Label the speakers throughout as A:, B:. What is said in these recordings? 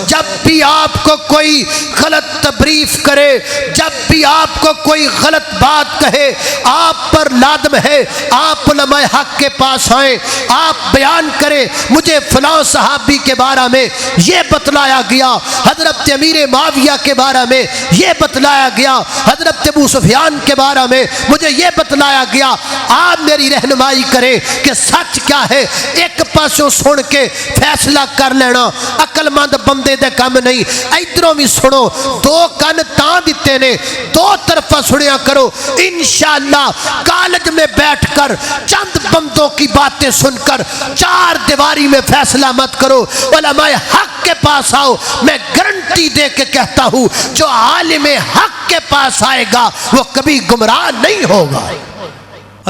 A: جب بھی آپ کو کوئی غلط تبریف کرے، جب بھی آپ کو کوئی غلط بات کہے، آپ پر لازم ہے آپ علماء حق کے پاس آئیں، آپ بیان کریں مجھے فلاں صحابی کے بارے میں یہ بتلایا گیا، حضرت امیر معاویہ کے بارے میں یہ بتلایا گیا، حضرت ابو سفیان کے بارے میں مجھے یہ بتلایا گیا، آپ میری رہنمائی کریں کہ سچ کیا ہے۔ ایک پاسوں سن کے فیصلہ کر لینا عقل مند بندے دے کام نہیں، ادھروں بھی سنو، دو کن تاں دیتے نے، دو طرفہ سنیا کرو۔ انشاءاللہ کالج میں بیٹھ کر چند بندوں کی باتیں سن کر چار دیواری میں فیصلہ مت کرو، علماء حق کے پاس آؤ۔ میں گارنٹی دے کے کہتا ہوں جو عالم حق کے پاس آئے گا وہ کبھی گمراہ نہیں ہوگا۔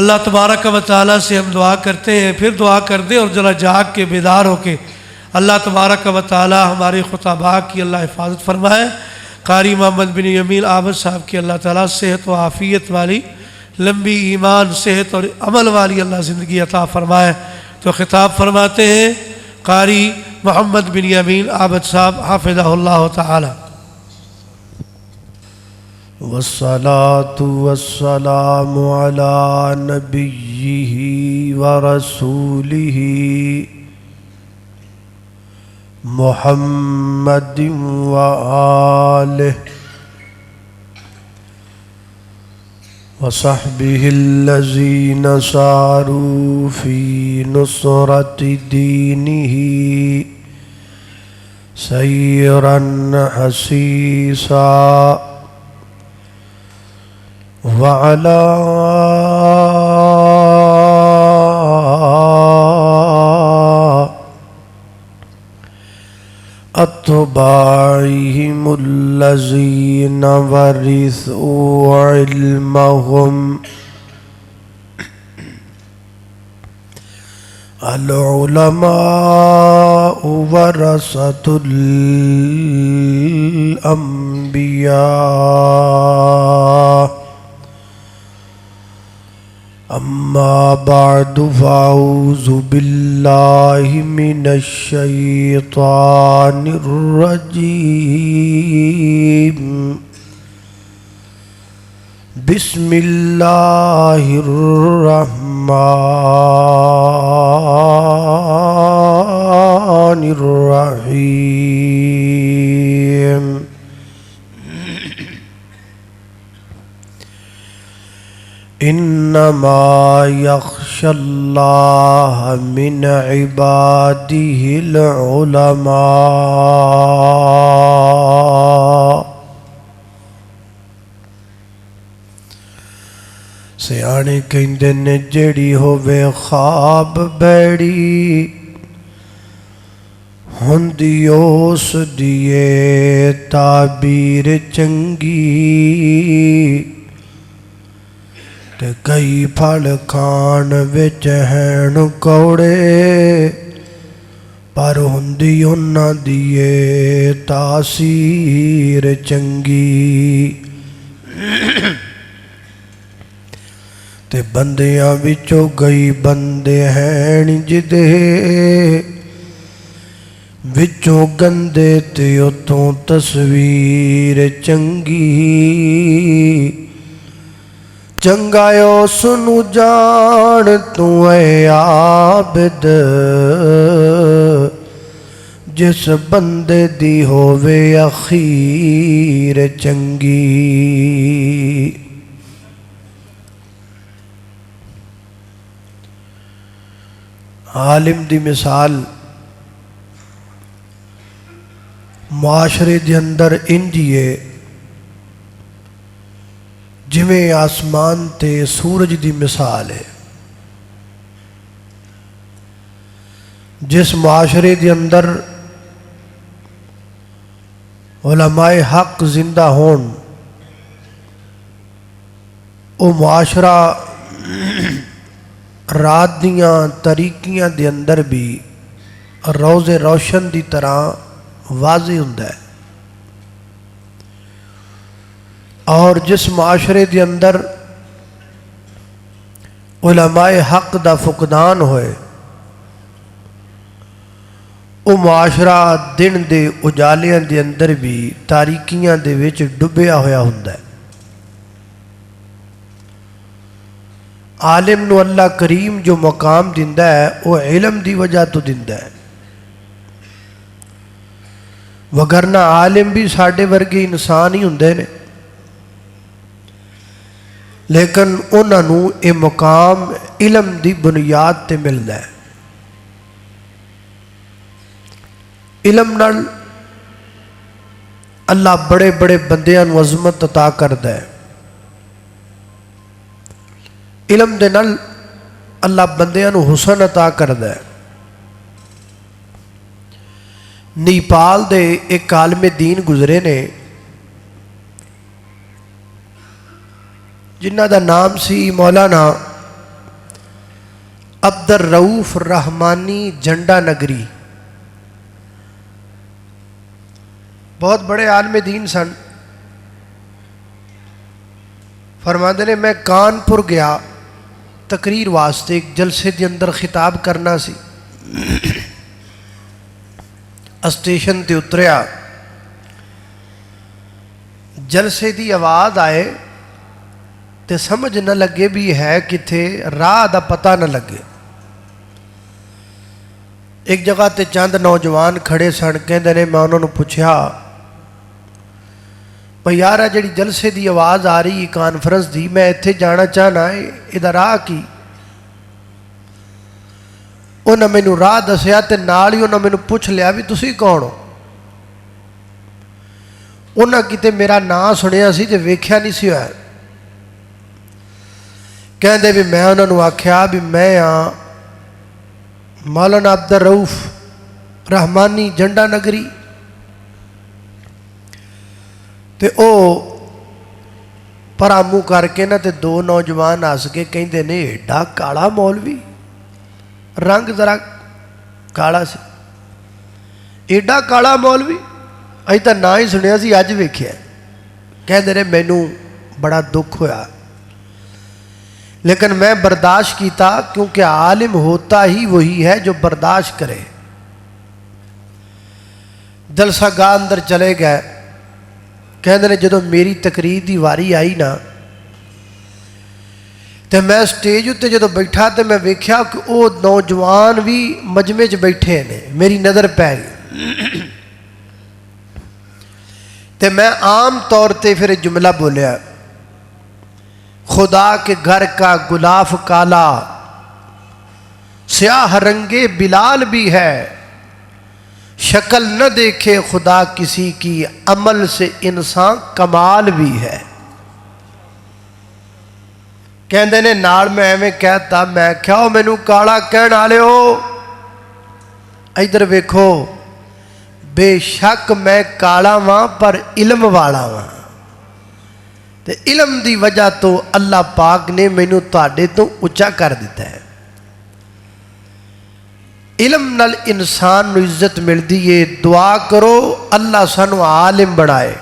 B: اللہ تبارک و تعالیٰ سے ہم دعا کرتے ہیں، پھر دعا کر دیں اور ذرا جاگ کے بیدار ہو کے اللہ تبارک و تعالیٰ ہماری خطباء کی اللہ حفاظت فرمائے۔ قاری محمد بن یمین عابد صاحب کی اللہ تعالیٰ صحت و عافیت والی لمبی ایمان صحت اور عمل والی اللہ زندگی عطا فرمائے۔ تو خطاب فرماتے ہیں قاری محمد بن یمین عابد صاحب حافظہ اللہ تعالیٰ۔
C: والصلاة والسلام على نبيه ورسوله محمد وآله وصحبه الذين ساروا في نصرة دينه سيرا حسيسا وعلى أتباعهم الذين ورثوا علمهم العلماء ورثة الأنبياء أما بعد فأعوذ بالله من الشيطان الرجيم بسم الله الرحمن الرحيم إنما يخشى الله من عباده العلماء سیانے کہندے نے جڑی ہووے خواب بیڑی ہوندی اس دیے تعبیر چنگی تے کئی پھل کھان وچ ہین کوڑے پر ہوندی انہاں دیے تاثیر چنگی تے بندیاں وچوں گئی بندے ہیں جدے وچوں گندے تے اتوں تصویر چنگی چنگایو سنو جان تو اے عابد جس بندے دی ہووے اخیر چنگی عالم دی مثال معاشرے دے اندر انجیے جویں آسمان تے سورج دی مثال ہے۔ جس معاشرے دے اندر علماء حق زندہ ہون او معاشرہ رات دیاں تاریکیاں دے اندر بھی روز روشن دی طرح واضح ہوندا ہے، اور جس معاشرے دے اندر علماء حق دا فقدان ہوئے وہ معاشرہ دن دے اجالیاں دے اندر بھی تاریکیاں دے وچ ڈبیا ہویا ہوندا ہے۔ عالم نو اللہ کریم جو مقام دیندا ہے وہ علم دی وجہ تو دیندا ہے، وگرنہ عالم بھی ساڈے ورگے انسان ہی ہوندے نے، لیکن انہاں نو یہ مقام علم دی بنیاد تے ملدا ہے۔ علم نال اللہ بڑے بڑے بندیاں نو عظمت عطا کردا ہے، علم دے نال اللہ بندیاں نو حسن عطا کردا ہے۔ نیپال دے ایک عالم دین گزرے نے جنہ دا نام سی مولانا عبد الرؤوف رحمانی جھنڈا نگری، بہت بڑے عالم دین سن۔ فرماندے نے میں کانپور گیا تقریر واسطے، ایک جلسے دے اندر خطاب کرنا سی، اسٹیشن تے اتریا، جلسے دی آواز آئے تے سمجھ نہ لگے بھی ہے کتھے، راہ دا پتہ نہ لگے۔ ایک جگہ تے چند نوجوان کھڑے سن، کہندے نے میں انہوں نے پوچھا بھئی یار جڑی جلسے دی آواز آ رہی کانفرنس دی، میں اتھے جانا چاہنا ہے، ادھا راہ کی؟ انہوں نے مینوں راہ دسیا تے نال ہی انہوں نے مینوں پوچھ لیا بھی تسی کون ہو؟ انہوں نے کتے میرا نام سنیا سی تے ویکھیا نہیں سی ہویا، کہندے بھی میں انہوں نے آکھیا بھی میں ہاں مولانا عبد الرؤوف رحمانی جھنڈا نگری، تے او پرامو کر کے نا تے دو نوجوان ہس کے کہندے نے ایڈا کالا مولوی، رنگ ذرا کالا سی، ایڈا کالا مولوی، اج تا نہ ہی سنیا سی اج ویکھیا۔ کہندے نے مینوں بڑا دکھ ہویا، لیکن میں برداشت کیتا کیونکہ عالم ہوتا ہی وہی ہے جو برداشت کرے۔ جلسہ گاہ اندر چلے گئے، کہندے نے جدوں میری تقریر دی واری آئی نا تے میں سٹیج تے جدوں بیٹھا تے میں ویکھیا کہ وہ نوجوان بھی مجمع چ بیٹھے نے، میری نظر پہ گئی تے میں عام طور تے پھر جملہ بولیا، خدا کے گھر کا غلاف کالا، سیاہ رنگے بلال بھی ہے، شکل نہ دیکھے خدا کسی کی، عمل سے انسان کمال بھی ہے۔ کہندے نے نال میں ایویں کہتا، میں کیا ہو مینوں کالا کہن والے ہو؟ ادھر ویکھو، بے شک میں کالا واں پر علم والا واں، تے علم دی وجہ تو اللہ پاک نے مینوں تواڈے تو اچا کر دیتا ہے۔ علم نال انسان نو عزت ملدی ہے۔ دعا کرو اللہ سانو عالم بنائے،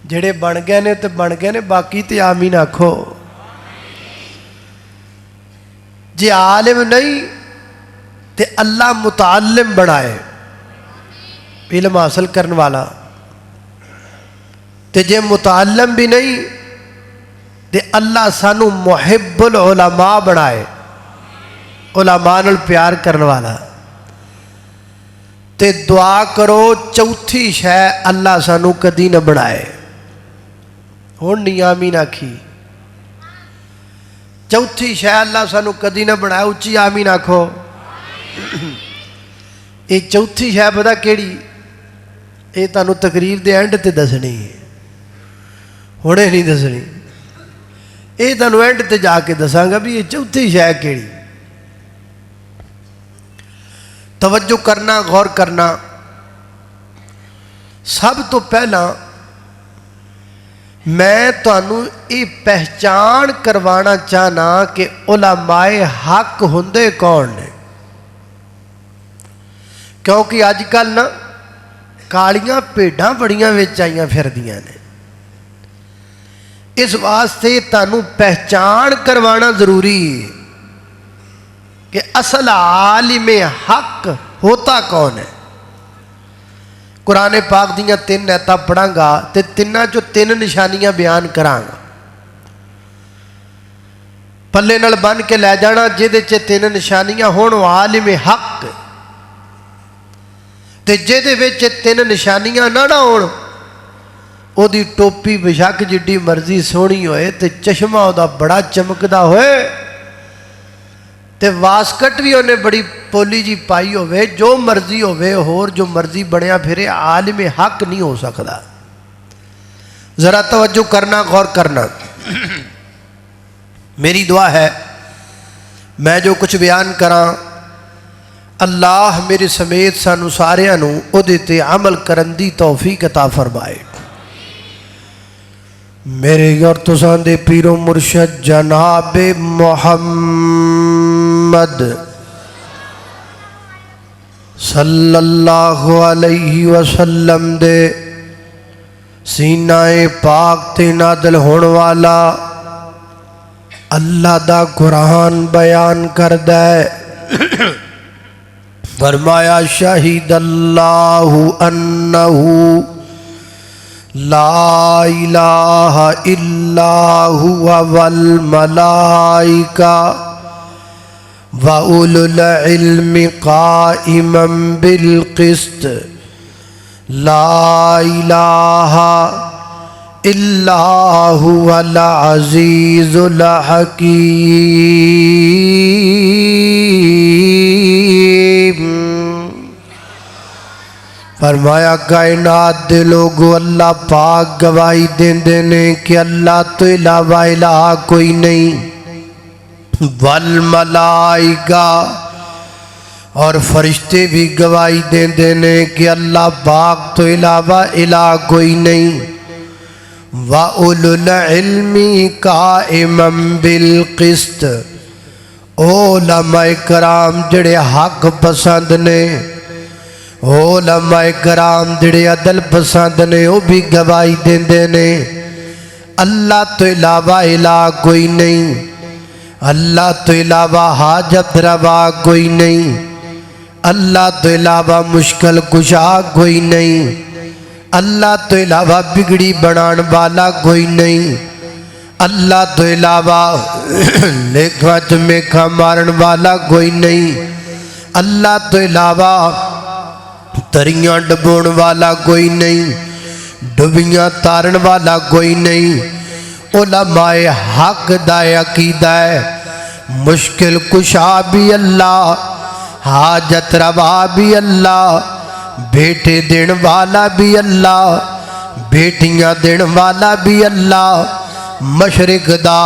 C: جڑے بن گئے نے تے بن گئے نے، باقی تے آمین آکھو۔ جے عالم نہیں تے اللہ متعلم بنائے، علم حاصل کرنے والا، تے جے متعلم بھی نہیں تے اللہ سانو محب العلماء بنائے، علماء نال پیار کرنے والا۔ تے دعا کرو چوتھی شے اللہ سانو کدی نہ بنائے، ہن نہیں آمین آکھی، چوتھی شے اللہ سانو کدی نہ بنائے، اچھی آمین آکھو۔ یہ چوتھی شے پتہ کیڑی؟ یہ تانوں تقریر دے اینڈ تے دسنی ہے، ہنے نہیں دسنی، یہ تانوں اینڈ تے جا کے دساں گا بھی یہ چوتھی شے کیڑی۔ توجہ کرنا، غور کرنا۔ سب تو پہلا میں تانوں یہ پہچان کروانا چاہنا کہ علماء حق ہوندے کون نے، کیونکہ اج کل نا کالیاں بھیڈاں بڑیاں وچ آئیاں پھردیاں نے، اس واسطے تانوں پہچان کروانا ضروری ہے کہ اصل عالم حق ہوتا کون ہے؟ قرآن پاک دیاں 3 آیتاں پڑھاں گا تے تیناں چوں 3 نشانیاں بیان کراں گا، پلے نال بن کے لے جانا جہدے چ 3 نشانیاں ہون عالم حق، تے جہدے وچ 3 نشانیاں نہ ہون او دی ٹوپی بشک جڈی مرضی سونی ہوئے تے چشمہ او دا بڑا چمکدا ہوئے تے واسکٹ بھی انہیں بڑی پولی جی پائی ہوئے، جو مرضی ہوئے اور جو مرضی بڑھیا پھرے، عالم حق نہیں ہو سکتا۔ ذرا توجہ کرنا، غور کرنا۔ میری دعا ہے میں جو کچھ بیان کراں اللہ میرے سمیت سانو ساریاں نو او تے عمل کرن دی توفیق عطا فرمائے۔ میرے اور تساں دے پیر و مرشد جناب محمد صلی اللہ علیہ وسلم دے سینہ پاک تے نازل ہون والا اللہ دا قرآن بیان کردہ ہے۔ فرمایا شہید اللہ انہو لا الہ الا ہوا والملائکہ وَأُولُو الْعِلْمِ قَائِمًا بِالْقِسْطِ لا الہ الا هو العزیز الحکیم۔ فرمایا کائنات دے لوگو اللہ پاک گواہی دیندے نے کہ اللہ تو علاوہ الہ کوئی نہیں، والملائکہ اور فرشتے بھی گواہی دیندے نے کہ اللہ پاک تو علاوہ الہ کوئی نہیں، وَأُولُو الْعِلْمِ قَائِمًا بِالْقِسْطِ علماء کرام جڑے حق پسند نے، علماء کرام جڑے عدل پسند نے، وہ بھی گواہی دیندے نے اللہ تو علاوہ الہ کوئی نہیں، اللہ تو علاوہ حاجت روا کوئی نہیں، اللہ تو علاوہ مشکل کشا کوئی نہیں، اللہ تو علاوہ بگڑی بنان والا کوئی نہیں، اللہ تو علاوہ لیکھا چمیکھا مارن والا کوئی نہیں، اللہ تو علاوہ تریاں ڈبون والا کوئی نہیں، ڈبیاں تارن والا کوئی نہیں۔ علماء حق دا عقیدہ ہے مشکل کشا بھی اللہ، حاجت روا بھی اللہ، بیٹے دین والا بھی اللہ، بیٹیاں دین والا بھی اللہ، مشرق دا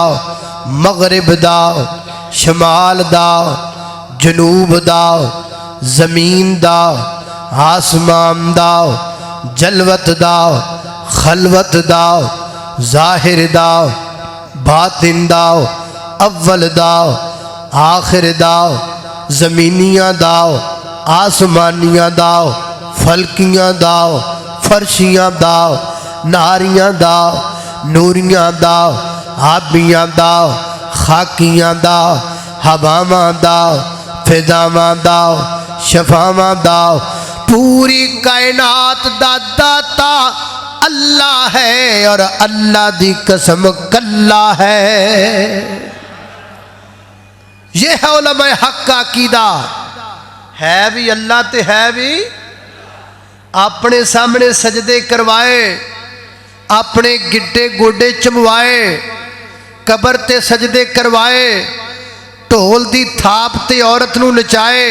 C: مغرب دا شمال دا جنوب دا زمین دا آسمان دا جلوت دا خلوت دا ظاہر دا باطن دا اول دا آخر دا زمینیاں دا آسمانیاں دا فلکیاں دا فرشیاں دا ناریاں دا نوریاں دا آبیاں دا خاکیاں دا ہواواں دا فضاواں دا شفاواں دا پوری کائنات دا داتا اللہ ہے، اور اللہ دی قسم کلا ہے۔ یہ ہے علماء حق کا عقیدہ، ہے بھی اللہ تے ہے بھی اپنے سامنے سجدے کروائے، اپنے گڈے گوڈے چموائے، قبر تے سجدے کروائے، ٹول دی تھاپ تے عورت نو نچائے،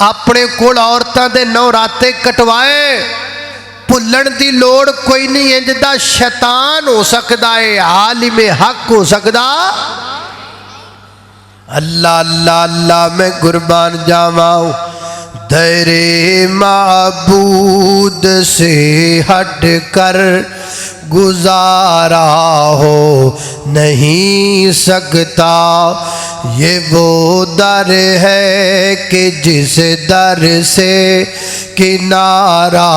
C: اپنے کول عورتاں دے نوراتے کٹوائے، بھلن دی لوڑ کوئی نہیں، انجدہ شیطان ہو سکدا ہے، عالم حق ہو سکدا۔ اللہ اللہ اللہ میں قربان جاواں، تیرے معبود سے ہٹ کر گزارا ہو نہیں سکتا، یہ وہ در ہے کہ جس در سے کنارہ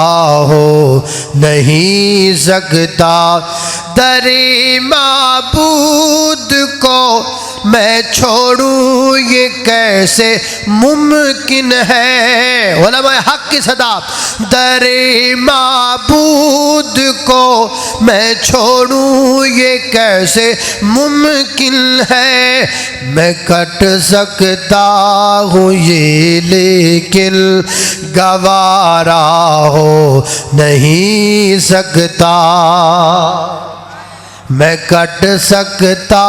C: ہو نہیں سکتا، در معبود کو
A: میں چھوڑوں یہ کیسے ممکن ہے۔ علماء حق کی صدا، در معبود کو میں چھوڑوں یہ کیسے ممکن ہے، میں کٹ سکتا ہوں یہ لیکن گوارا ہو نہیں سکتا، میں کٹ سکتا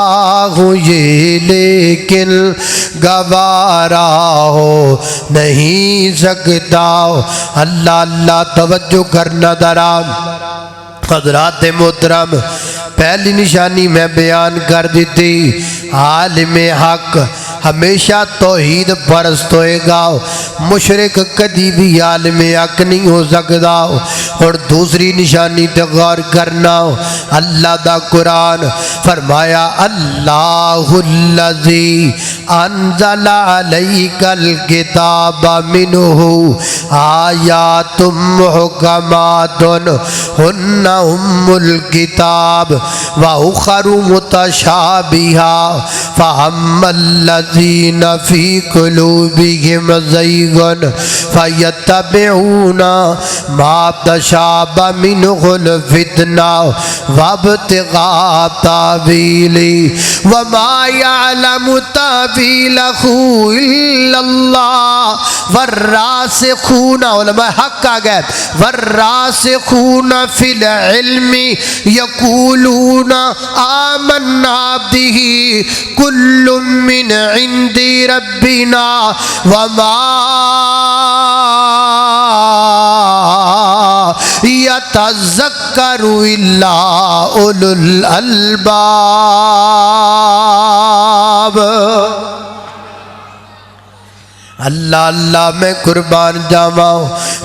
A: ہوں یہ لیکن گوارا ہو نہیں سکتا۔ اللہ اللہ توجہ کرنا ذرا حضرات محترم، پہلی نشانی میں بیان کر دیتی، عالم حق ہمیشہ توحید پرست ہوئے گا، مشرک کدی بھی عالم حق نہیں ہو سکتا۔ اور دوسری نشانی تے غور کرنا، اللہ دا قرآن فرمایا اللہ الذی انزل علیک الکتاب منہ آیات محکمات ہن ام الکتاب واخر متشابہات فاما الذین فی قلوبہم زیغ فیتبعون ما تشابہ منہ الفتنہ وابتغاء تاویلہ وما یعلم تاویلہ الا اللہ والراسخون، علماء حق آ گئے، والراسخون فی العلم یقولون آمنا بہ کل من عند ربنا وما یتذکر الا اولو الالباب۔ اللہ اللہ میں قربان جاواں،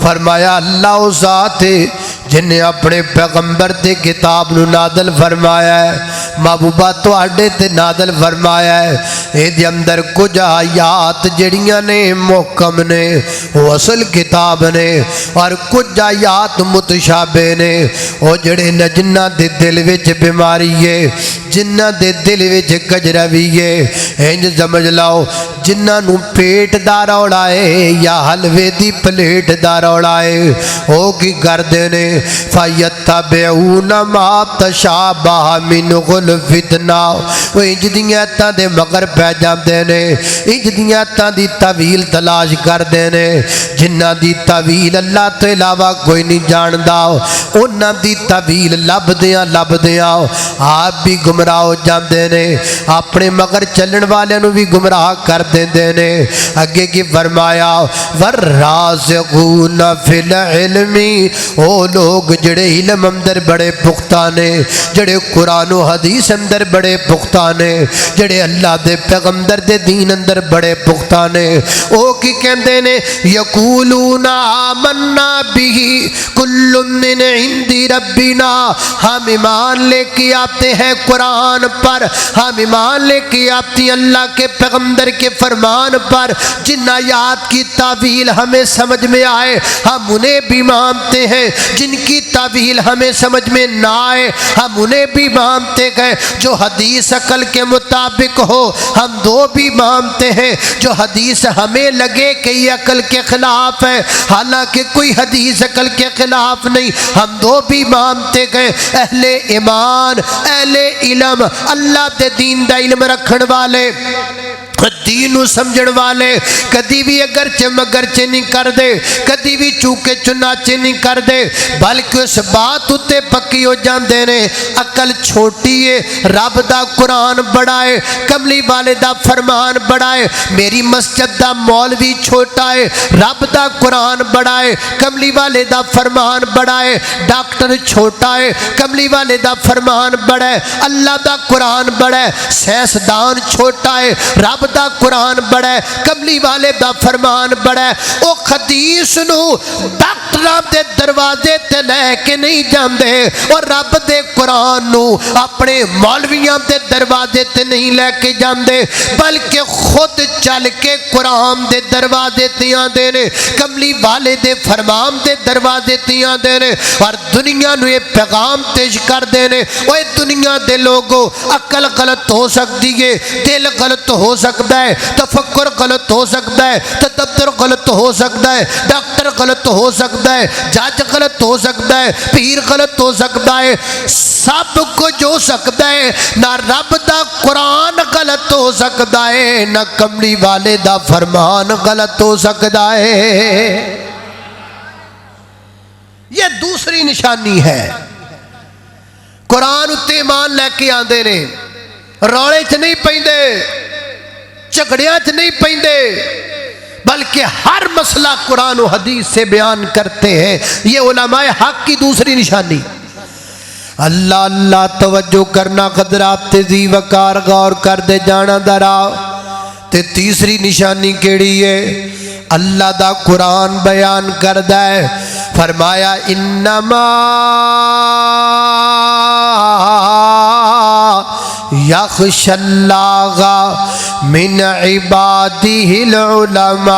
A: فرمایا اللہ او ذات ہے جن نے اپنے پیغمبر تے کتاب نو نازل فرمایا ہے، محبوبہ تواڈے تے نازل فرمایا ہے، اے دے اندر کچھ آیات جڑیاں نے محکم نے وہ اصل کتاب نے، اور کچھ آیات متشابہ نے وہ جڑے جنہ دے دل وچ بیماری ہے، جنہ دے دل وچ کجروی ہے، انج سمجھ لو جنہ نو پیٹ دا روڑا ہے یا حلوے دی پلیٹ دا روڑا ہے، او کی کردے نے فَيَتَّبِعُونَ مَا تَشَابَهَ مِنْهُ الْفِتْنَةُ، وہ انج دیاں تاں دے مگر پہ جاندے نے، انج دیاں تاں دی تعویل تلاش کردے نے، جنہ دی تعویل اللہ تو علاوہ کوئی نہیں جاندا، انہاں دی تعویل لب دیاں آپ بھی گمراہ ہو جاندے نے، اپنے مگر چلن والے نو بھی گمراہ کر دیندے نے۔ اگے کی فرمایا وَالرَّاسِخُونَ فِي الْعِلْمِ، او لوگ جڑے علم اندر بڑے پختہ نے، جڑے قرآن و حدیث اندر بڑے پختہ نے، جڑے اللہ دے پیغمبر دے دین اندر بڑے پختہ نے، او کی کہندے نے یقولون آمنا بہ کل من عند ربنا، ہم ایمان لے کے آتے ہیں قرآن پر، ہم ایمان لے کے آتے ہیں اللہ کے پیغمبر کے فرمان پر، جن آیات کی تعویل ہمیں سمجھ میں آئے ہم انہیں بھی مانتے ہیں، جن کی تعویل ہمیں سمجھ میں نہ آئے ہم انہیں بھی مانتے گئے، جو حدیث عقل کے مطابق ہو ہم دو بھی مانتے ہیں، جو حدیث ہمیں لگے کہ یہ عقل کے خلاف ہے حالانکہ کوئی حدیث عقل کے خلاف نہیں، ہم دو بھی مانتے گئے۔ اہل ایمان، اہل علم، اللہ دے دین دا علم رکھن والے، دین سمجھن والے کدی بھی اگرچہ مگرچہ نہیں کر دے، کدی بھی چوکے چناچے نہیں کر دے، بلکہ اس بات اتے پکی ہو جاندے نے عقل چھوٹی ہے، رب دا قرآن بڑا ہے، کملی والے دا فرمان بڑا ہے، میری مسجد دا مولوی چھوٹا ہے، رب دا قرآن بڑا ہے، کملی والے دا فرمان بڑا ہے، ڈاکٹر چھوٹا ہے، کملی والے دا فرمان بڑا ہے، اللہ دا قرآن بڑا ہے، سائنسدان چھوٹا ہے، رب دا قرآن بڑا ہے، کملی والے دا فرمان بڑا ہے، او حدیث نو ڈاکٹراں دے دروازے تے لے کے نہیں جاندے، اور رب دے قرآن نو اپنے مولویاں دے دروازے تے نہیں لے کے جاندے، بلکہ خود چل کے قرآن دے دروازے تے آندے نے، کملی والے دے فرمان دے دروازے تے آندے نے، اور دنیا نو یہ پیغام پیش کر دے نے، اوے دنیا دے لوگوں، عقل غلط ہو سکتی ہے، دل غلط ہو سکتا ہے، تفکر غلط ہو سکتا ہے، تدبر غلط ہو سکتا ہے، ڈاکٹر غلط ہو سکتا ہے، جج غلط ہو سکتا ہے، پیر غلط ہو سکتا ہے، سب کچھ ہو سکتا ہے، نہ رب دا قرآن غلط ہو سکتا ہے، نہ کملی والے دا فرمان غلط ہو سکتا ہے۔ یہ دوسری نشانی ہے۔ قرآن اتے ایمان لے کے آندے نے، رولے چ نہیں پیندے، جھگڑیاں چ نہیں پیندے، بلکہ ہر مسئلہ قرآن و حدیث سے بیان کرتے ہیں۔ یہ علماء حق کی دوسری نشانی۔ اللہ اللہ توجہ کرنا، قدرات ذی وقار غور کر دے جانا درا۔ تے تیسری نشانی کیڑی ہے؟ اللہ دا قرآن بیان کردہ ہے، فرمایا انما یخشی اللہ من عبادہ العلماء،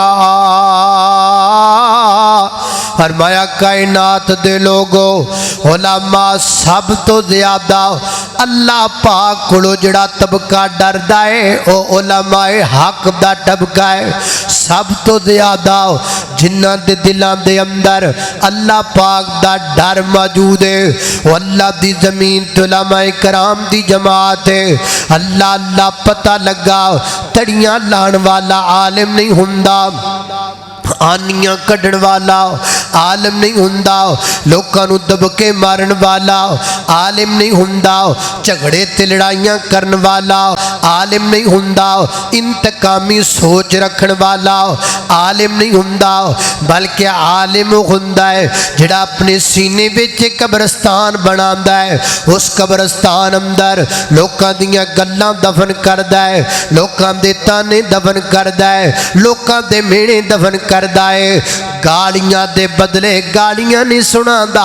A: فرمایا کائنات دے لوگو، علماء سب تو زیادہ اللہ پاک کولو جڑا طبقہ ڈردا ہے او علماء حق دا طبقہ ہے۔ سب تو زیادہ جنہاں دے دلاں دے اندر اللہ پاک دا ڈر موجود ہے، وہ اللہ دی زمین تو علماء کرام دی جماعت ہے۔ اللہ اللہ پتہ لگا، تڑیاں لان والا عالم نہیں ہوندا، آنیاں کڈن والا عالم نہیں ہوندا، لوکاں نو دبکے مارن والا عالم نہیں ہوندا، جھگڑے تے لڑائیاں کرن والا عالم نہیں ہوندا، انتقامی سوچ رکھن والا عالم نہیں ہوندا، بلکہ عالم ہوندا ہے جڑا اپنے سینے وچ قبرستان بناندا ہے، اس قبرستان اندر لوکاں دیاں گلاں دفن کردا ہے، لوکاں دے تانے دفن کردا ہے، لوکاں دے مینے دفن کردا ہے، گالیاں دے بدلے گالیاں نہیں سناندا،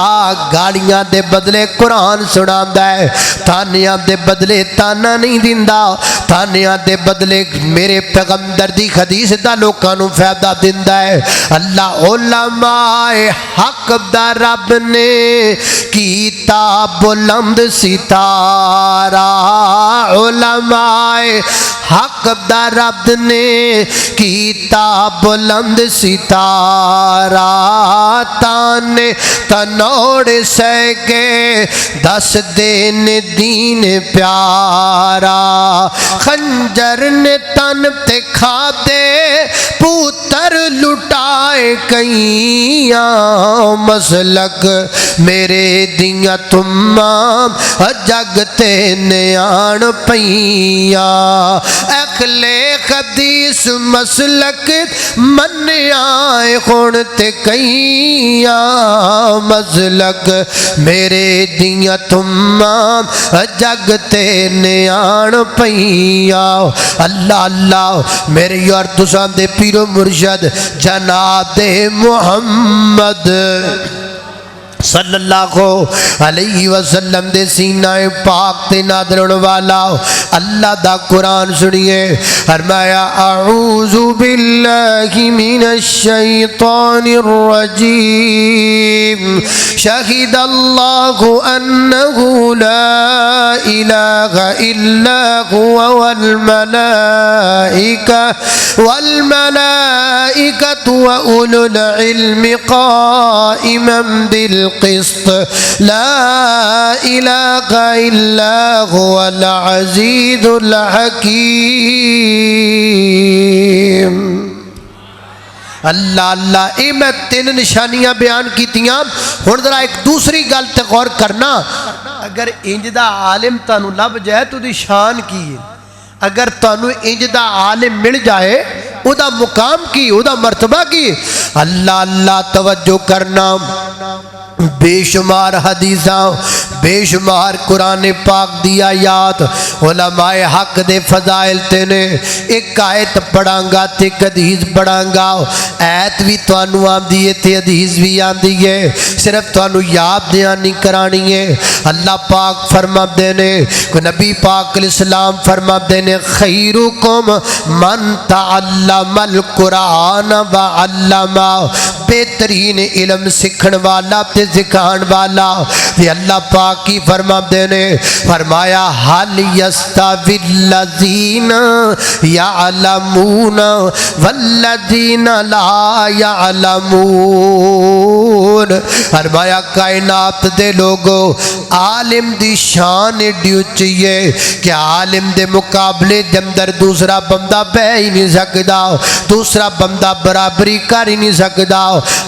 A: گالیاں دے بدلے قرآن سناندا ہے، تانیاں دے بدلے تانا نہیں دیندا، تانیاں دے بدلے میرے پیغمبر دی حدیث دا لوکاں نو فائدہ دیندا ہے۔ اللہ علماء حق دا رب نے کیتا بلند ستارہ، علماء حق دا رب نے کیتا بلند ستارہ، تانے تنوڑ سے کے دس دین دین پیارا، خنجر نے تن تے کھا دے پوتر لٹائے کئیاں، مسلک میرے دیاں تمام جگتے نیان پیاں، اہل حدیث مسلک من آئے خون تے کئیاں، مسلک میرے دیاں تمام جگتے نیان پیاں۔ اللہ اللہ میرے یار تساں دے پیر و مرشد جناب محمد صلی اللہ علیہ وسلم دے سینہ پاک تے نازل ہونے والا اللہ دا قرآن سنیے، فرمایا اعوذ باللہ من الشیطان الرجیم، شہد اللہ انہ لا الہ الا هو والملائکۃ وأولو العلم قائما بالقسط لا الہ الا هو العزیز الحکیم۔ اللہ اللہ، اے میں تین نشانیاں بیان کیتیاں، ہن ذرا ایک دوسری گل تے غور کرنا، اگر انج دا عالم تانوں لب جائے تو دی شان کی ہے، اگر تانوں انج دا عالم مل جائے او دا مقام کی، او دا مرتبہ کی۔ اللہ اللہ توجہ کرنا، بے شمار حدیثاں بے شمار قرآن پاک دی آیات علماء حق دے فضائل تے نے ایک آیت پڑھاں گا تے ایک حدیث پڑھاں گا ایت بھی توانو آمدی ہے تے حدیث بھی آمدی ہے صرف توانو یاد دھیانی کرانی ہے اللہ پاک فرما دینے کہ نبی پاک علیہ السلام فرما دینے خیرکم من تعلم القرآن وعلما بہترین علم سکھن والا تے سکھان والا تے اللہ پاک کی فرما دینے فرمایا حل یستوی الذین یعلمون والذین لا یعلمون فرمایا کائنات دے لوگو عالم دی شان ایڈی اونچی ہے کہ عالم دے مقابلے دے اندر دوسرا بندہ بہ ہی نہیں سکدا دوسرا بندہ برابری کر ہی نہیں سکدا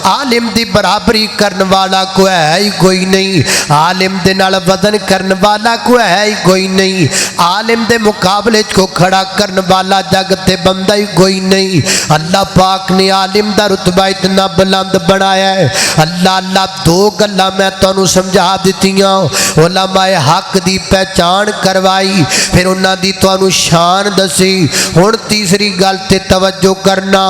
A: عالم دی برابری کرن والا کوئی ہے ہی کوئی نہیں عالم دے نال وزن کرن والا کوئی ہے ہی کوئی نہیں عالم دے مقابلے کو کھڑا کرن والا جگ تے بندہ ہی کوئی نہیں اللہ پاک نے عالم دا رتبہ اتنا بلند بنایا ہے اللہ دو گلاں میں تانوں سمجھا دتیاں علماء حق دی پہچان کروائی پھر انہاں دی تانوں شان دسی ہن تیسری گل تے توجہ کرنا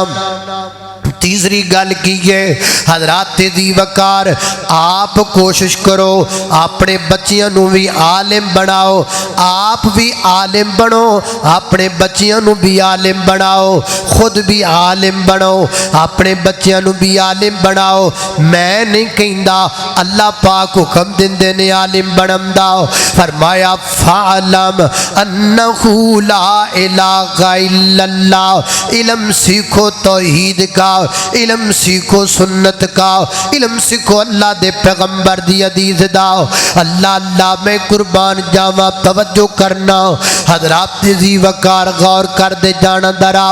A: تیسری گل کی ہے حضرات دی وقار آپ کوشش کرو اپنے بچیاں نو بھی عالم بناؤ آپ بھی عالم بنو اپنے بچیاں نو بھی عالم بناؤ خود بھی عالم بنو اپنے بچیاں نو بھی عالم بناؤ میں نہیں کہندا اللہ پاک حکم دیندے نے عالم بنم دا فرمایا فعلم انہ لا الہ الا اللہ علم سیکھو توحید کا علم سیکھو سنت کا علم سیکھو اللہ دے پیغمبر دی حدیث دا اللہ میں قربان جاواں توجہ کرنا حضرات دی وقار غور کر دے جانا درا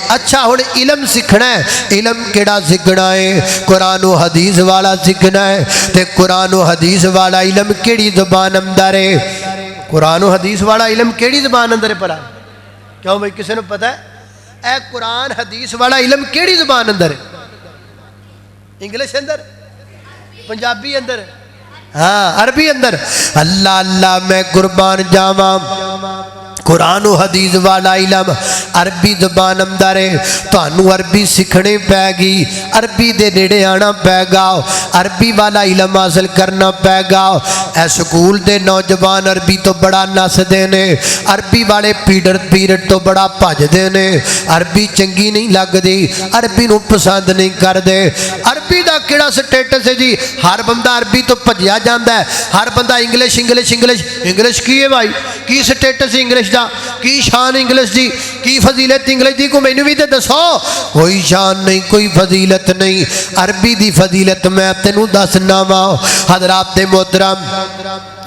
A: اچھا ہن علم سیکھنا ہے علم کیڑا سیکھنا ہے قرآن و حدیث والا سیکھنا ہے تے قرآن و حدیث والا علم کیڑی زبان اندر ہے قرآن و حدیث والا علم کیڑی زبان اندر ہے پڑھا کیوں بھائی کسی نے پتہ ہے اے قرآن حدیث والا علم کیڑی زبان اندر ہے انگلش اندر پنجابی اندر ہاں عربی اندر اللہ میں قربان جاواں قرآن و حدیث والا علم عربی زبان اندر ہے تانوں عربی سکھنے پے گی عربی دے نیڑے آنا پے گا عربی والا علم حاصل کرنا پے گا اے سکول دے نوجوان عربی تو بڑا نس دے نے عربی والے پیریڈ تو بڑا بھج دے نے عربی چنگی نہیں لگ دی عربی نو پسند نہیں کر دے عربی دا کیڑا سٹیٹس ہے جی ہر بندہ عربی تو بھجیا جاندا ہے ہر بندہ انگلش کی ہے بھائی کی سٹیٹس انگلش دا کی شان انگلش دی کی فضیلت انگلش دی کو مینوں بھی تے دسو کوئی شان نہیں کوئی فضیلت نہیں عربی دی فضیلت میں تینوں دسنا وا حضرات محترم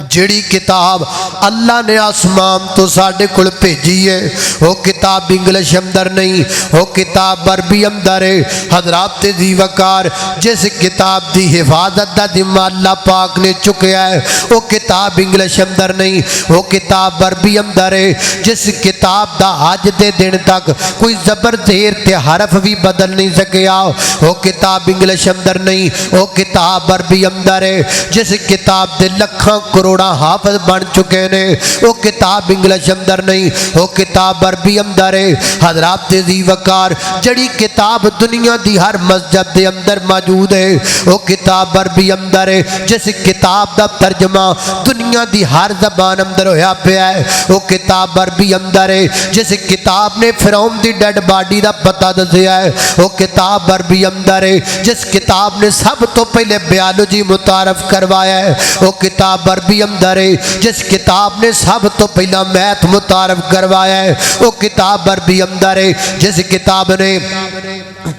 A: جڑی کتاب اللہ نے آسمان تو ساڈے کول بھیجی ہے وہ کتاب انگلش اندر نہیں وہ کتاب عربی اندر ہے حضرات دی وقار جس کتاب دی حفاظت دا ذمہ اللہ پاک نے چکیا ہے وہ کتاب انگلش اندر نہیں وہ کتاب عربی اندر ہے جس کتاب دا آج دے دن تک کوئی زبر زیر تے حرف بھی بدل نہیں سکیا وہ کتاب انگلش اندر نہیں وہ کتاب عربی اندر ہے جس کتاب دے لکھاں کروڑا حافظ بن چکے نے وہ کتاب انگلش اندر نہیں وہ کتاب عربی اندر ہے حضرات دی وقار جڑی کتاب دنیا دی ہر مسجد دے اندر موجود ہے وہ کتاب عربی اندر ہے جس کتاب دا ترجمہ دنیا دی ہر زبان اندر ہویا پیا ہے وہ کتاب عربی اندر ہے جس کتاب نے فرعون دی ڈیڈ باڈی دا پتہ دسیا ہے وہ کتاب عربی اندر ہے جس کتاب نے سب تو پہلے بیالوجی متعارف کروایا ہے وہ کتاب عربی اندر ہے جس کتاب نے سب تو پہلا میتھ متعارف کروایا ہے وہ کتاب عربی اندر ہے جس کتاب نے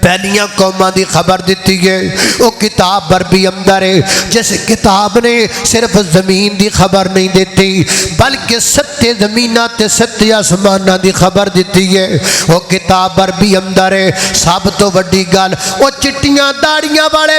A: پہلیاں قوماں دی خبر دیتی ہے وہ کتاب عربی اندر ہے جس کتاب نے صرف زمین دی خبر نہیں دیتی بلکہ ستے زمیناں تے ستے آسماناں دی خبر دیتی ہے وہ کتاب عربی اندر ہے سب تو وڈی گل وہ چٹیاں داڑیاں والے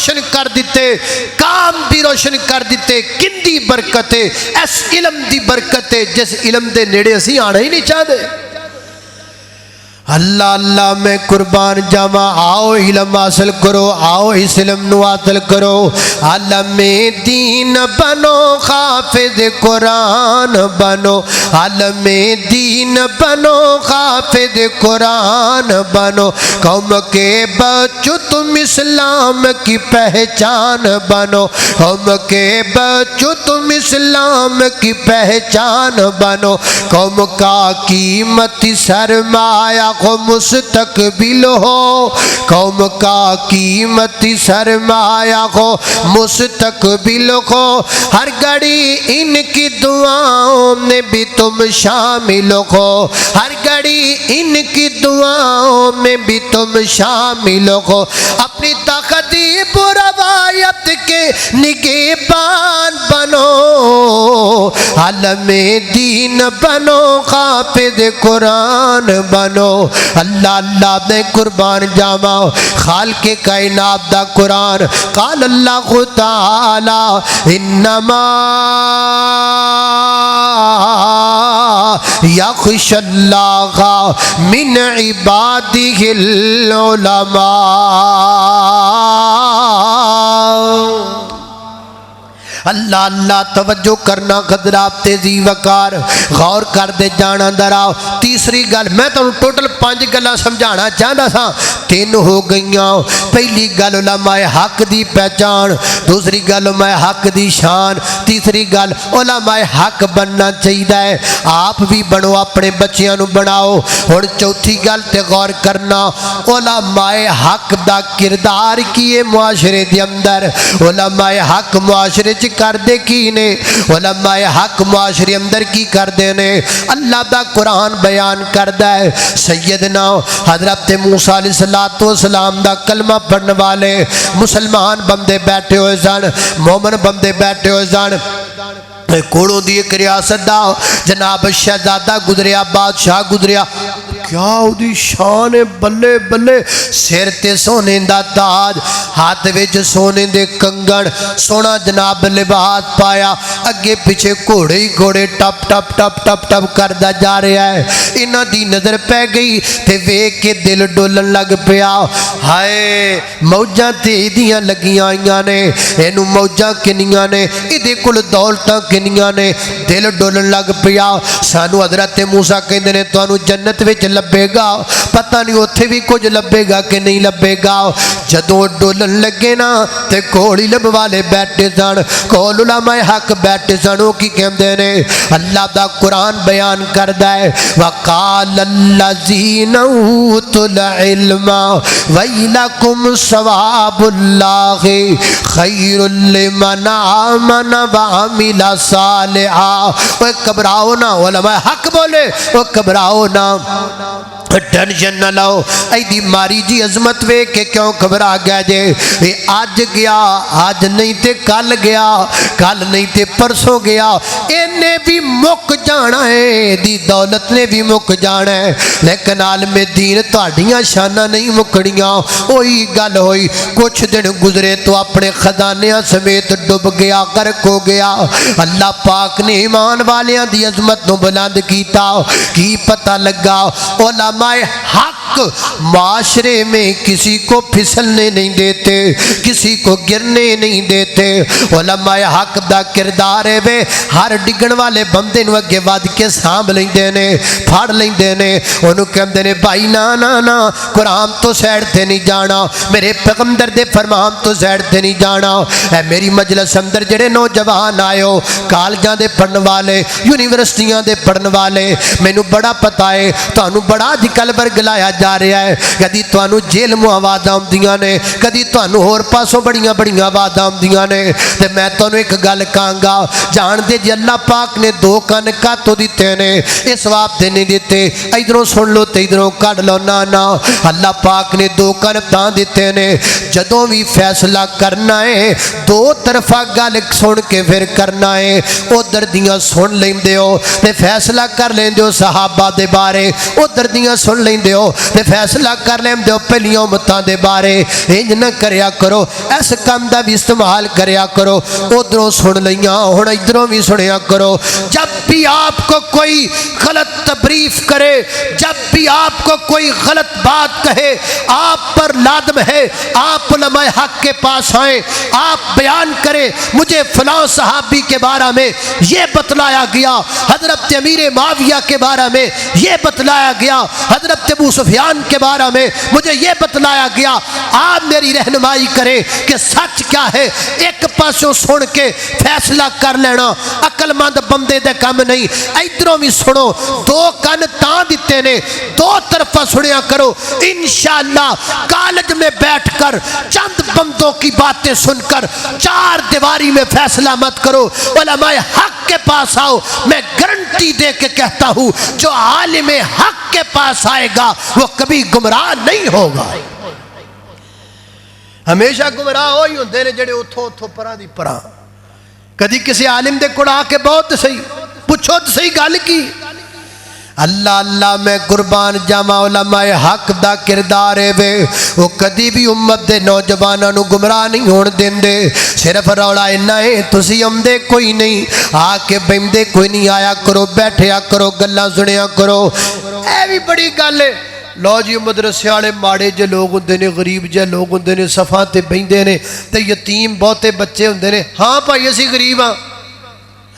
A: روشن کر دیتے, کام بھی روشن کر دیتے. کندی برکت ہے؟ اس علم دی برکت ہے جس علم دے نیڑے اسی آنا ہی نہیں چاہتے. اللہ اللہ میں قربان جاواں, آؤ علم حاصل کرو, آؤ اس علم نو حاصل کرو. عالم دین بنو, حافظ قرآن بنو. عالم دین بنو, حافظ قرآن بنو. قوم کے بچوں تم اسلام کی پہچان بنو. قوم کے بچوں تم اسلام کی پہچان بنو. قوم کا قیمتی سرمایہ کو مستقبل ہو. قوم کا قیمتی سرمایہ کو مستقبل ہو. ہر گھڑی ان کی دعاؤں میں بھی تم شامل ہو. ہر گھڑی ان کی دعاؤں میں بھی تم شامل ہو. اپنی تقدیر و روایت کے نگہبان بنو. عالم دین بنو, حافظ قرآن بنو. اللہ اللہ میں قربان جاواں, خالق کائنات دا قرآن. قال اللہ تعالی انما یخشی اللہ من عبادہ العلماء. اللہ اللہ توجہ کرنا, حضرات تیزی وقار غور کر دے جانا دراؤ. تیسری گل میں تو ٹوٹل 5 گلاں سمجھانا چاہتا تھا, 3 ہو گئیاں. پہلی گل علماء حق دی پہچان, دوسری گل علماء حق دی شان, تیسری گل علماء حق بننا چاہیے. آپ بھی بنو, اپنے بچیاں نو بناؤ. اور چوتھی گل تے غور کرنا, علماء حق دا کردار کیے معاشرے دے اندر. علماء حق معاشرے چ کر دے کی نے, علماء حق معاشرے اندر کی کر دے نے. اللہ دا قرآن بیان کردہ ہے. سیدنا حضرت موسیٰ علیہ السلام دا کلمہ پڑھنے والے مسلمان بندے بیٹھے ہوئے سن, مومن بندے بیٹھے ہوئے سن. کوڑوں دی ایک ریاست دا جناب شہزادہ گزریا, بادشاہ گزریا. کیا او دی شان بلے بلے, سر تے سونے دا تاج, ہاتھ وچ سونے دے کنگن, سونا جناب لباس پایا. اگے پیچھے گھوڑے ہی گھوڑے ٹپ ٹپ ٹپ ٹپ ٹپ کردا جا رہا ہے. انہاں دی نظر پہ گئی تے ویکھ کے دل ڈولن لگ پیا. ہائے موجاں تے ایدیاں لگیاں آئیاں نے, اینو موجاں کنیاں نے, ایدے کول دولتاں کنیاں نے. دل ڈولن لگ پیا. سانو حضرت موسیٰ کہندے نے تانوں جنت وچ لبے گا, پتہ نہیں اوتھے بھی کچھ لبے گا کہ نہیں لبے گا. جدوں ڈولن لگے نا تے کول علم والے بیٹھے سن, کول علماء حق بیٹھے سن. او کی کہندے نے, اللہ دا قرآن بیان کردا ہے, وقال الذین اوتوا العلم ویلکم ثواب اللہ خیر لمن آمن وعمل صالحا. اوے گھبراؤ نہ, علماء حق بولے, او گھبراؤ نہ, ٹینشن نہ لو. ایدی ماری جی عظمت وے کہ کیوں گھبرا گیا جے. یہ آج گیا, آج نہیں تے کل گیا, کل نہیں تے پرسوں گیا. انہیں بھی مک جانا ہے, دی دولت نے بھی مک جانا ہے, لیکن عالم دین تہاڈیاں شاناں نہیں مکڑیاں. وہی گل ہوئی, کچھ دن گزرے تو اپنے خزانیاں سمیت ڈب گیا, غرق ہو گیا. اللہ پاک نے ایمان والیاں دی عظمت نو بلند کیتا. کی پتہ لگا, علماء حق معاشرے میں کسی کو پھسلنے نہیں دیتے, کسی کو گرنے نہیں دیتے. علماء حق دا کردار ہے وے, ہر ڈگن والے بندے نو اگے ود کے سانبھ لیندے نے, پھڑ لیندے نے. انہوں کہندے نے بھائی نا نا نا, قرآن تو سیڈ تے نہیں جانا, میرے پیغمبر دے فرمان تو سیڈ تے نہیں جانا. اے میری مجلس اندر جڑے نوجوان آئے ہو, کالجاں دے پڑھن والے, یونیورسٹیاں دے پڑھن والے, مینوں بڑا پتہ ہے تانوں بڑا اج کل برگلایا جا رہا ہے. کدی تانوں جیل مو آوازاں آؤندیاں نے, کدی تانوں ہور پاسوں بڑیاں بڑیاں آوازاں آؤندیاں نے. تے میں تانوں ایک گل کہاں گا, جان دے جی اللہ پاک نے 2 کان کاتوں دتے نے, اس واب تے نہیں دیتے. ادھروں سن لو تے ادھروں کڈ لو. نا نا, اللہ پاک نے 2 کان تاں دیتے نے, جدوں بھی فیصلہ کرنا ہے 2 طرفہ گل سن کے پھر کرنا ہے. ادھر دیاں سن لیندے ہو تے فیصلہ کر لیندے ہو صحابہ دے بارے, ادھر دیاں سن لیندے ہو تے فیصلہ کر لیں دو پہلیوں امتاں دے بارے انج نہ کریا کرو اس کام دا بھی استعمال کریا کرو ادھروں سن لیاں ہن ادھروں بھی سنیا کرو جب بھی آپ کو کوئی غلط تبریف کرے جب بھی آپ کو کوئی غلط بات کہے آپ پر لازم ہے آپ علماء حق کے پاس آئیں آپ بیان کریں مجھے فلاں صحابی کے بارے میں یہ بتلایا گیا حضرت امیر معاویہ کے بارے میں یہ بتلایا گیا حضرت ابو سفیان کے بارے میں مجھے یہ بتلایا گیا آپ میری رہنمائی کریں کہ سچ کیا ہے ایک پاسوں سن کے فیصلہ کر لینا عقل مند بندے دے کام نہیں ادھروں بھی سنو دو کن تاں دیتے نے دو طرفہ سنیا کرو انشاءاللہ کالج میں بیٹھ کر چند بندوں کی باتیں سن کر چار دیواری میں فیصلہ مت کرو علماء حق کے پاس آؤ میں گارنٹی دے کے کہتا ہوں جو عالم حق کے پاس آئے گا وہ کبھی گمراہ نہیں ہوگا ہمیشہ گمراہ ہوئی ہوندے نے جڑے اتھو اتھو پرا دی پرا کدی کسی عالم دے کوڑ آ کے بہت صحیح پوچھو تو صحیح گل کی اللہ اللہ میں قربان جاواں علماء حق دا کردار ہے وے وہ کدی بھی امت دے نوجواناں نو گمراہ نہیں ہون دیندے صرف رولا اینا ہے تسی آمدے کوئی نہیں آ کے بیندے کوئی نہیں آیا کرو بیٹھیا کرو گلاں سنیا کرو اے بھی بڑی گل ہے لو جی مدرسے والے ماڑے جے لوگ ہوندے نے غریب جے لوگ ہوندے نے صفاں تے بیندے نے تے یتیم بہتے بچے ہوندے نے ہاں بھائی اسی غریب ہاں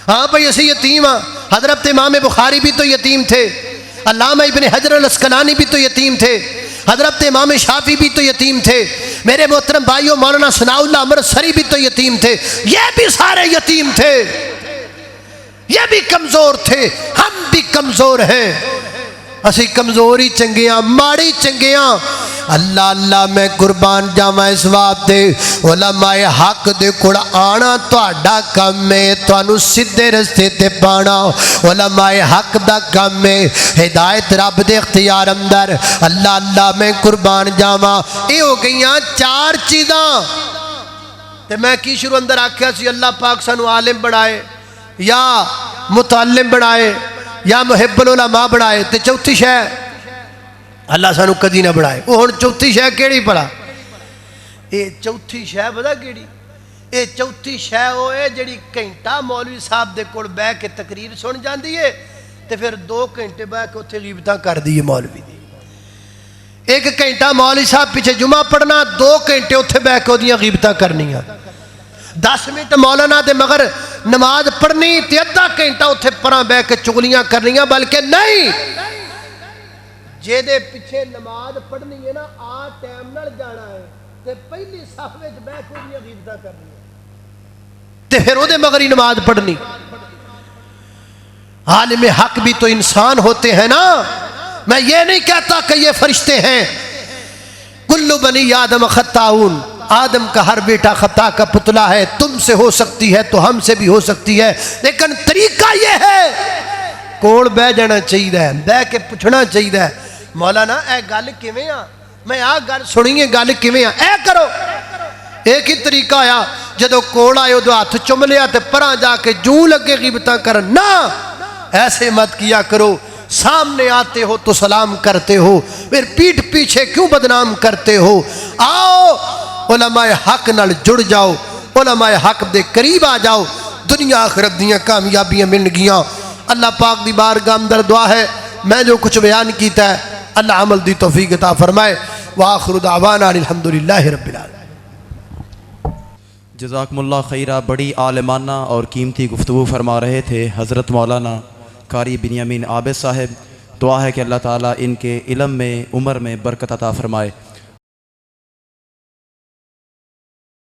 A: ہاں بھائی اسی یتیم ہاں حضرت امام بخاری بھی تو یتیم تھے علامہ ابن حجر الاسقلانی بھی تو یتیم تھے حضرت امام شافعی بھی تو یتیم تھے میرے محترم بھائیوں مولانا ثناء اللہ امرتسری بھی تو یتیم تھے یہ بھی سارے یتیم تھے یہ بھی کمزور تھے ہم بھی کمزور ہیں اسی کمزوری چنگیاں ماڑی چنگیاں اللہ اللہ میں قربان جاواں اس بات دے علماء حق دے کول آنا تہاڈا کم ہے تانوں سیدھے رستے تے پانا علماء حق دا کم ہے ہدایت رب دے اختیار اندر اللہ اللہ میں قربان جاواں اے ہو گئیاں چار چیزاں تے میں کی شروع اندر آکھیا سی اللہ پاک سانو عالم بنائے یا متعلم بنائے یا محب العلماء بنائے تے چوتھی شے اللہ سانو کدی نہ بنائے وہ ہن چوتھی شے کیڑی پڑا اے چوتھی شے پتہ کیڑی اے چوتھی شے او اے جڑی گھنٹہ مولوی صاحب دے کول بیٹھ کے تقریر سن جاندی ہے تے پھر 2 گھنٹے بیٹھ کے اوتھے غیبتاں کر دی ہے مولوی دی ایک گھنٹہ مولوی صاحب پیچھے جمعہ پڑھنا 2 گھنٹے اوتھے بیٹھ کے اودیاں غیبتاں کرنیاں 10 منٹ مولانا دے مگر نماز پڑھنی تے ادھا گھنٹہ اوتھے پراں بیٹھ کے چگلیاں کرنیاں بلکہ نہیں جے دے پیچھے نماز پڑھنی ہے نا آ ٹائم نال جانا ہے تے پہلی صف وچ بیٹھ کے اودیاں غیبتاں کرنیاں تے پھر او دے مگر ہی نماز پڑھنی عالم حق بھی تو انسان ہوتے ہیں نا میں یہ نہیں کہتا کہ یہ فرشتے ہیں کل بنی آدم خطاؤن آدم کا ہر بیٹا خطا کا پتلا ہے تم سے ہو سکتی ہے تو ہم سے بھی ہو سکتی ہے لیکن طریقہ یہ ہے کول بہ جانا چاہیے بہ کے پوچھنا چاہیے مولانا اے گل کیویں آ میں آ گل سنیے گل کیویں آ اے کرو ایک ہی طریقہ آیا جدو کول آئے ادو ہاتھ چم لیا تے پراں جا کے جوں لگے غیبتاں کرن نہ ایسے مت کیا کرو سامنے آتے ہو تو سلام کرتے ہو پھر پیٹھ پیچھے کیوں بدنام کرتے ہو آؤ علماء حق نال جڑ جاؤ علماء حق دے قریب آ جاؤ دنیا آخرت دیاں کامیابیاں مل گیاں اللہ پاک دی بارگاہ اندر دعا ہے میں جو کچھ بیان کیتا ہے اللہ عمل دی توفیق عطا فرمائے وآخر دعوانا الحمدللہ رب العالمین
D: جزاکم اللہ خیرہ بڑی عالمانہ اور قیمتی گفتگو فرما رہے تھے حضرت مولانا قاری بنیامین عابد صاحب دعا ہے کہ اللہ تعالیٰ ان کے علم میں عمر میں برکت عطا فرمائے